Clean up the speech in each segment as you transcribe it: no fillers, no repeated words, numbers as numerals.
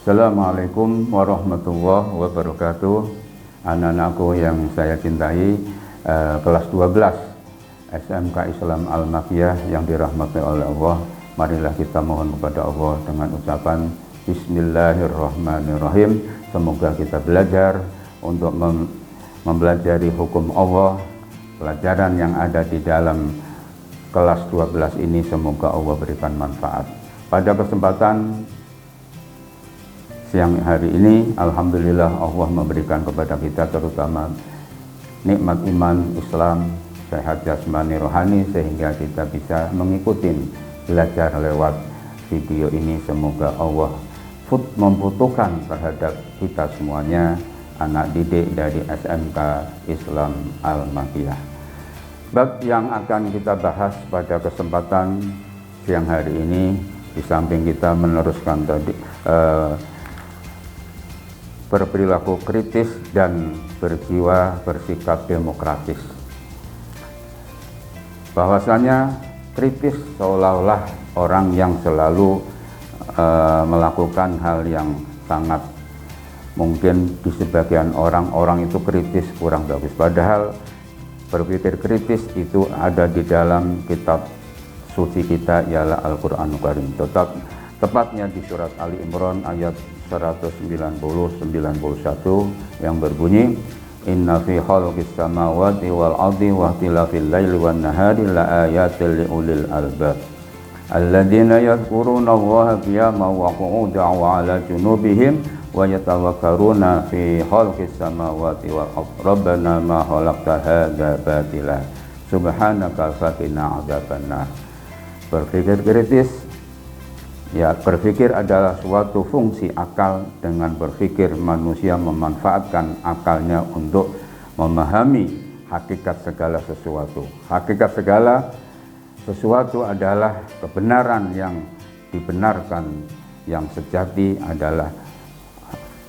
Assalamualaikum warahmatullahi wabarakatuh. Anak-anakku yang saya cintai, kelas 12 SMK Islam Al-Makiyah yang dirahmati oleh Allah. Marilah kita mohon kepada Allah dengan ucapan Bismillahirrahmanirrahim. Semoga kita belajar untuk mempelajari hukum Allah. Pelajaran yang ada di dalam kelas 12 ini semoga Allah berikan manfaat. Pada kesempatan siang hari ini, alhamdulillah Allah memberikan kepada kita terutama nikmat iman, Islam, sehat jasmani rohani, sehingga kita bisa mengikuti belajar lewat video ini. Semoga Allah membutuhkan terhadap kita semuanya, anak didik dari SMK Islam Al-Makiyah. Bab yang akan kita bahas pada kesempatan siang hari ini, di samping kita meneruskan tadi berperilaku kritis dan berjiwa bersikap demokratis. Bahwasanya kritis seolah-olah orang yang selalu melakukan hal yang sangat mungkin di sebagian orang itu kritis kurang bagus. Padahal berpikir kritis itu ada di dalam kitab suci kita, ialah Al-Quranul Karim. Tepatnya di surat Ali Imran ayat 190-91 yang berbunyi, Inna fi khalqis samawati wal ardi wa ikhtilafil laili wan nahari la ayatin liulil albab alladzina yadhkuruna Allaha qiyaman wa qu'udan wa 'ala junubihim wa yatawakkaruna fi khalqis samawati wal ardi rabbana ma khalaqta hadza batila subhanaka faqina 'adzabannar. Berpikir kritis, ya, berpikir adalah suatu fungsi akal. Dengan berpikir manusia memanfaatkan akalnya untuk memahami hakikat segala sesuatu. Hakikat segala sesuatu adalah kebenaran yang dibenarkan, yang sejati adalah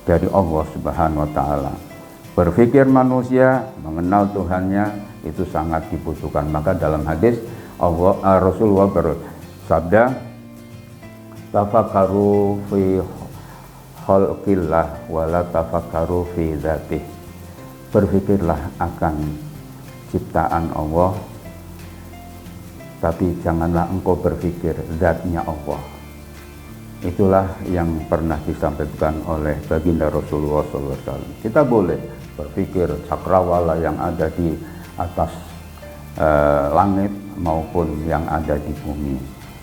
dari Allah Subhanahu wa Ta'ala. Berpikir manusia mengenal Tuhannya itu sangat dibutuhkan. Maka dalam hadis Rasulullah bersabda, tafakkaru fi khalqillah wala tafakkaru fi dzatih. Berpikirlah akan ciptaan Allah, tapi janganlah engkau berpikir zatnya Allah. Itulah yang pernah disampaikan oleh baginda Rasulullah SAW. Kita boleh berpikir cakrawala yang ada di atas langit maupun yang ada di bumi,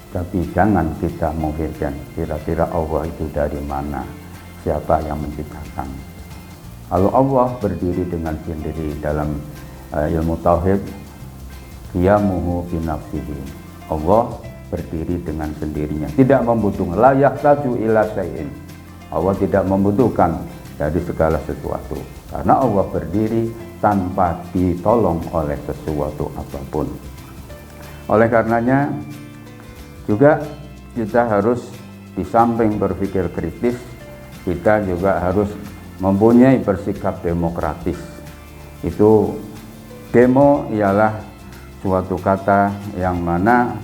tapi jangan kita memikirkan kira-kira Allah itu dari mana, siapa yang menciptakan. Kalau Allah berdiri dengan sendiri dalam ilmu tauhid, qiyamuhu binafsihi, Allah berdiri dengan sendirinya, tidak membutuhkan, la yahtaju ila syai'in, Allah tidak membutuhkan dari segala sesuatu, karena Allah berdiri tanpa ditolong oleh sesuatu apapun. Oleh karenanya juga kita harus, di samping berpikir kritis, kita juga harus mempunyai bersikap demokratis. Itu demo ialah suatu kata yang mana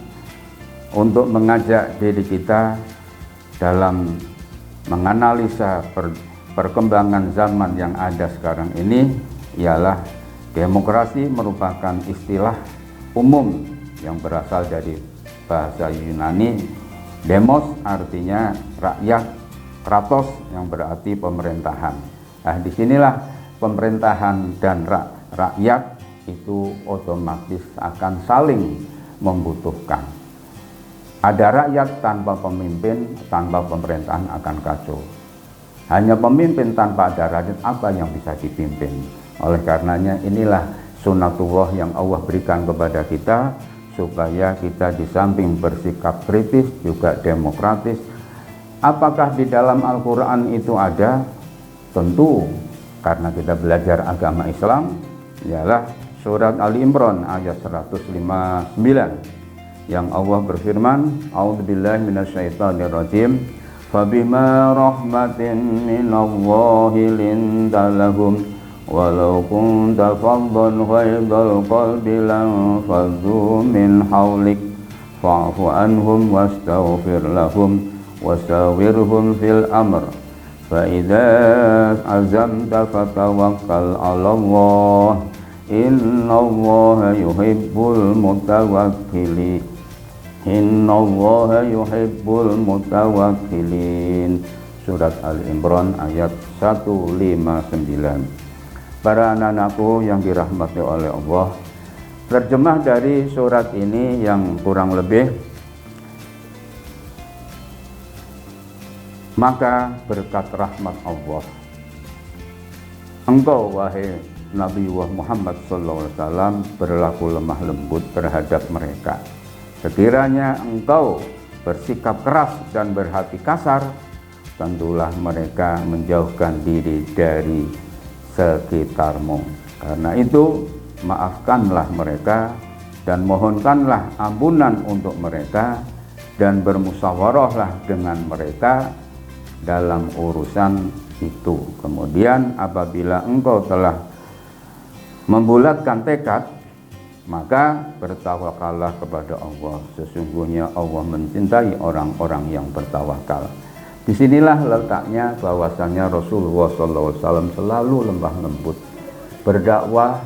untuk mengajak diri kita dalam menganalisa perkembangan zaman yang ada sekarang ini, ialah demokrasi merupakan istilah umum yang berasal dari bahasa Yunani. Demos artinya rakyat, kratos yang berarti pemerintahan. Nah, disinilah pemerintahan dan rakyat itu otomatis akan saling membutuhkan. Ada rakyat tanpa pemimpin, tanpa pemerintahan akan kacau. Hanya pemimpin tanpa ada rakyat, apa yang bisa dipimpin? Oleh karenanya inilah sunatullah yang Allah berikan kepada kita, supaya kita di samping bersikap kritis juga demokratis. Apakah di dalam Al-Quran itu ada? Tentu, karena kita belajar agama Islam, ialah surat Ali Imran ayat 159 yang Allah berfirman, a'udzubillahi minasyaitonirrajim, fabima rahmatin minallahi linta lahum walau kunta faddan ghaidal qalbi lan faddu min hawlik fa'fu anhum wastaghfir lahum wasawirhum fil amr fa idza azamta fatawakkal 'alallah innallaha yuhibbul mutawakkilin. Innallaha yuhibbul mutawakkilin. Surat Al-Imran ayat 159. Para anak-anakku yang dirahmati oleh Allah, terjemah dari surat ini yang kurang lebih, maka berkat rahmat Allah, engkau wahai Nabi Muhammad SAW berlaku lemah lembut terhadap mereka. Sekiranya engkau bersikap keras dan berhati kasar, tentulah mereka menjauhkan diri dari sekitarmu. Karena itu, maafkanlah mereka dan mohonkanlah ampunan untuk mereka, dan bermusyawarahlah dengan mereka dalam urusan itu. Kemudian apabila engkau telah membulatkan tekad, maka bertawakallah kepada Allah. Sesungguhnya Allah mencintai orang-orang yang bertawakal. Disinilah letaknya bahwasanya Rasulullah SAW selalu lemah lembut berdakwah,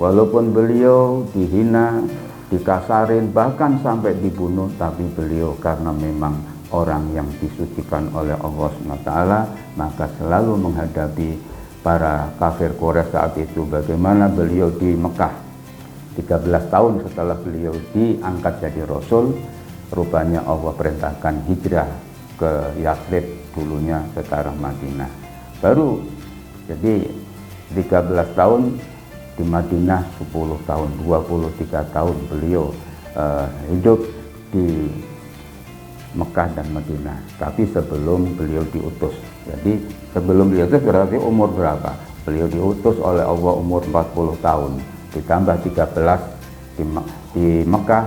walaupun beliau dihina, dikasarin, bahkan sampai dibunuh, tapi beliau karena memang orang yang disucikan oleh Allah SWT, maka selalu menghadapi para kafir Quraisy saat itu. Bagaimana beliau di Mekah 13 tahun setelah beliau diangkat jadi Rasul, rupanya Allah perintahkan hijrah ke Yathrib, dulunya sekarang Madinah. Baru jadi 13 tahun di Madinah, 10 tahun, 23 tahun beliau hidup di Mekah dan Madinah. Tapi sebelum beliau diutus, jadi sebelum diutus berarti umur berapa? Beliau diutus oleh Allah umur 40 tahun, ditambah 13 di Mekah,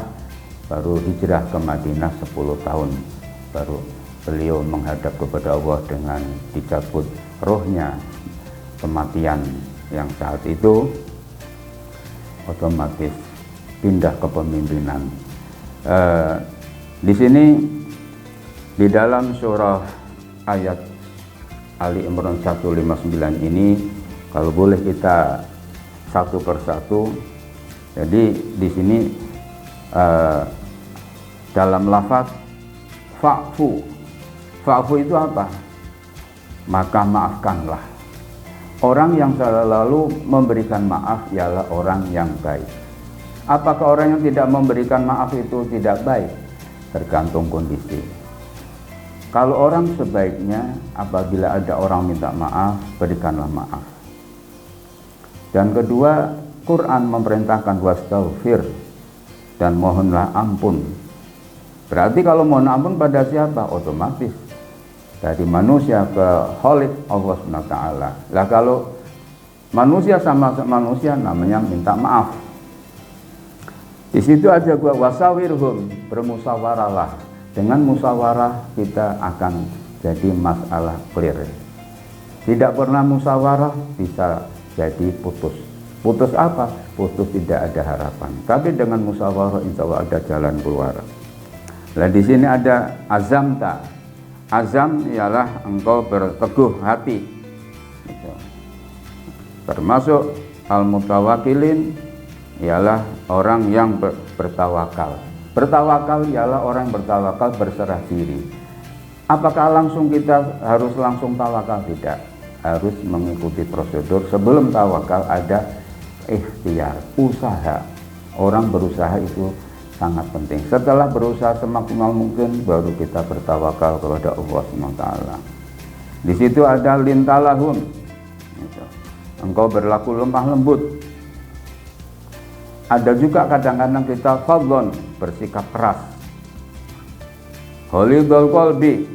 baru hijrah ke Madinah 10 tahun, baru beliau menghadap kepada Allah dengan dicabut rohnya, kematian yang saat itu otomatis pindah ke pemimpinan. Di sini di dalam surah ayat Ali Imran 159 ini, kalau boleh kita satu persatu. Jadi di sini dalam lafaz fa'fu, fa'fu itu apa? Maka maafkanlah. Orang yang selalu memberikan maaf ialah orang yang baik. Apakah orang yang tidak memberikan maaf itu tidak baik? Tergantung kondisi. Kalau orang sebaiknya, apabila ada orang minta maaf, berikanlah maaf. Dan kedua, Quran memerintahkan wastaghfir, dan mohonlah ampun. Berarti kalau mohon ampun pada siapa? Otomatis dari manusia ke Khalik Allah SWT. Lah kalau manusia sama manusia namanya minta maaf. Di situ aja gua wasawirhum, bermusyawarahlah. Dengan musyawarah kita akan jadi masalah clear. Tidak pernah musyawarah bisa jadi putus. Putus apa? Putus tidak ada harapan. Tapi dengan musyawarah insya Allah ada jalan keluar. Nah di sini ada azamta. Azam ialah engkau berteguh hati. Termasuk al-mutawakkilin ialah orang yang bertawakal. Bertawakal ialah orang yang bertawakal berserah diri. Apakah langsung kita harus langsung tawakal? Tidak. Harus mengikuti prosedur. Sebelum tawakal ada ikhtiar, usaha. Orang berusaha itu sangat penting. Setelah berusaha semaksimal mungkin, baru kita bertawakal kepada Allah SWT. Di situ ada lintalahum. Engkau berlaku lemah lembut. Ada juga kadang-kadang kita fadlon, bersikap keras. Ghalidul qalbi,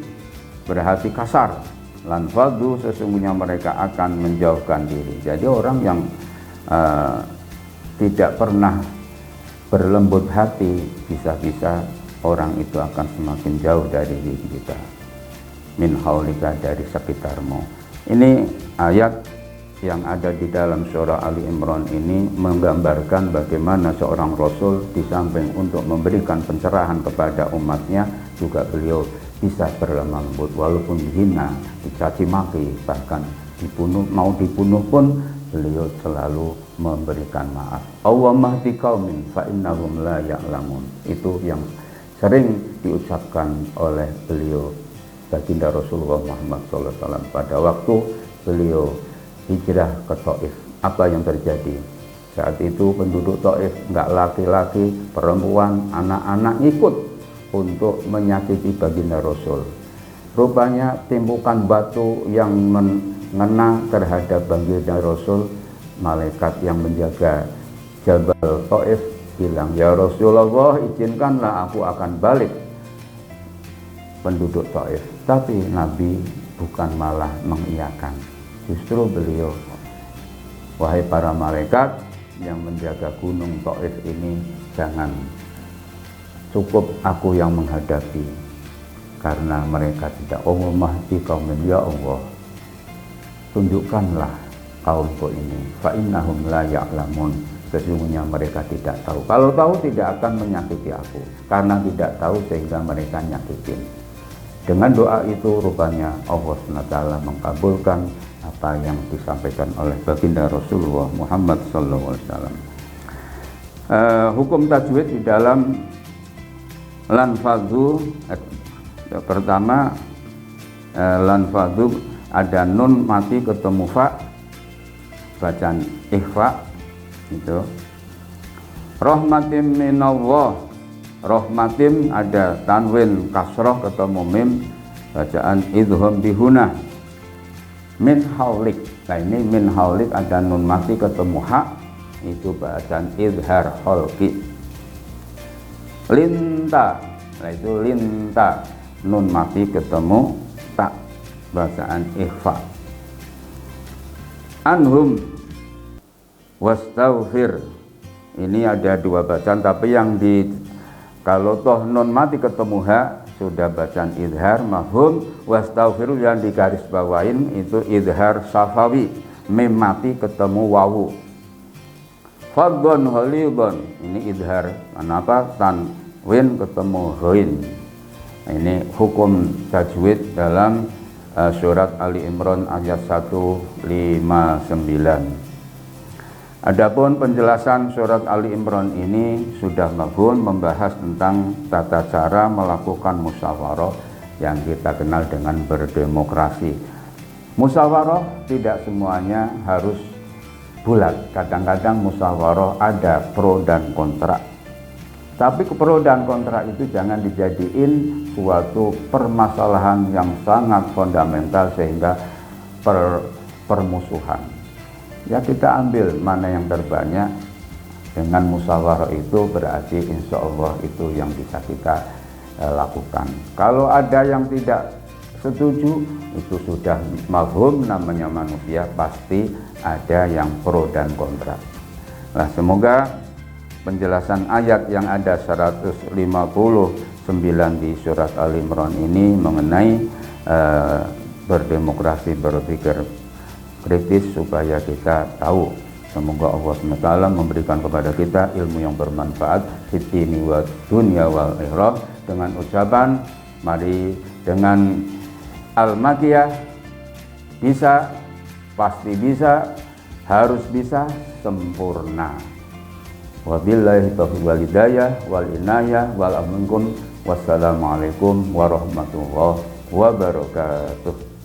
berhati kasar. Lan fadlu, sesungguhnya mereka akan menjauhkan diri. Jadi orang yang tidak pernah berlembut hati, bisa-bisa orang itu akan semakin jauh dari diri kita. Min haulika, dari sekitarmu. Ini ayat yang ada di dalam surah Ali Imran ini menggambarkan bagaimana seorang Rasul di samping untuk memberikan pencerahan kepada umatnya, juga beliau bisa berlemah lembut, walaupun dihina, dicaci maki, bahkan mau dibunuh pun beliau selalu memberikan maaf. Allahumma hdi qaumin fa innahum la ya'lamun. Itu yang sering diucapkan oleh beliau baginda Rasulullah Muhammad SAW pada waktu beliau hijrah ke Taif. Apa yang terjadi? Saat itu penduduk Taif, enggak laki-laki, perempuan, anak-anak ikut untuk menyakiti baginda Rasul. Rupanya timbukan batu yang mengena terhadap baginda Rasul, malaikat yang menjaga Jabal Taif bilang, "Ya Rasulullah, izinkanlah aku akan balik penduduk Taif." Tapi Nabi bukan malah mengiyakan. Justru beliau, "Wahai para malaikat yang menjaga gunung Taif ini, jangan, cukup aku yang menghadapi, karena mereka tidak." Allahumma hdi qaumin, ya Allah, tunjukkanlah kaumku ini, fa innahum la ya'lamun, sesungguhnya mereka tidak tahu. Kalau tahu tidak akan menyakiti aku, karena tidak tahu sehingga mereka nyakitin. Dengan doa itu rupanya Allah SWT mengabulkan apa yang disampaikan oleh baginda Rasulullah Muhammad SAW. Hukum tajwid di dalam lanfadhu, pertama lanfadhu ada nun mati ketemu fa, bacaan ikhfa itu. Rahmatim minallah, rahmatim ada tanwin kasroh ketemu mim, bacaan idhum bihuna. Min haulik, nah ini min haulik ada nun mati ketemu ha, itu bacaan idhar holki. Linta, nah itu linta, nun mati ketemu tak, bacaan ikhfa. Anhum wastaghfir, ini ada dua bacaan, tapi yang kalau toh nun mati ketemu ha sudah bacaan idhar mafhum, wastaghfir yang di garis bawain itu idhar safawi, mim mati ketemu wawu. Fadhon holibon, ini idhar, kenapa tanwin ketemu ghain. Ini hukum tajwid dalam surat Ali Imran ayat 159. Adapun penjelasan surat Ali Imran ini sudah mafhum, membahas tentang tata cara melakukan musyawarah yang kita kenal dengan berdemokrasi. Musyawarah tidak semuanya harus bulat, kadang-kadang musyawarah ada pro dan kontra. Tapi pro dan kontra itu jangan dijadiin suatu permasalahan yang sangat fundamental sehingga permusuhan. Ya kita ambil mana yang terbanyak, dengan musyawarah itu berarti insya Allah itu yang bisa kita lakukan. Kalau ada yang tidak setuju, itu sudah mafhum, namanya manusia pasti ada yang pro dan kontra. Nah, semoga penjelasan ayat yang ada 159 di surat Al Imran ini mengenai berdemokrasi, berpikir kritis supaya kita tahu. Semoga Allah SWT memberikan kepada kita ilmu yang bermanfaat fid dini wa dunya wal akhirah. Dengan ucapan mari dengan al-makiyah, bisa, pasti bisa, harus bisa, sempurna. Wabillahi taufiq wal hidayah wal inayah wal amunkum. Wassalamualaikum warahmatullahi wabarakatuh.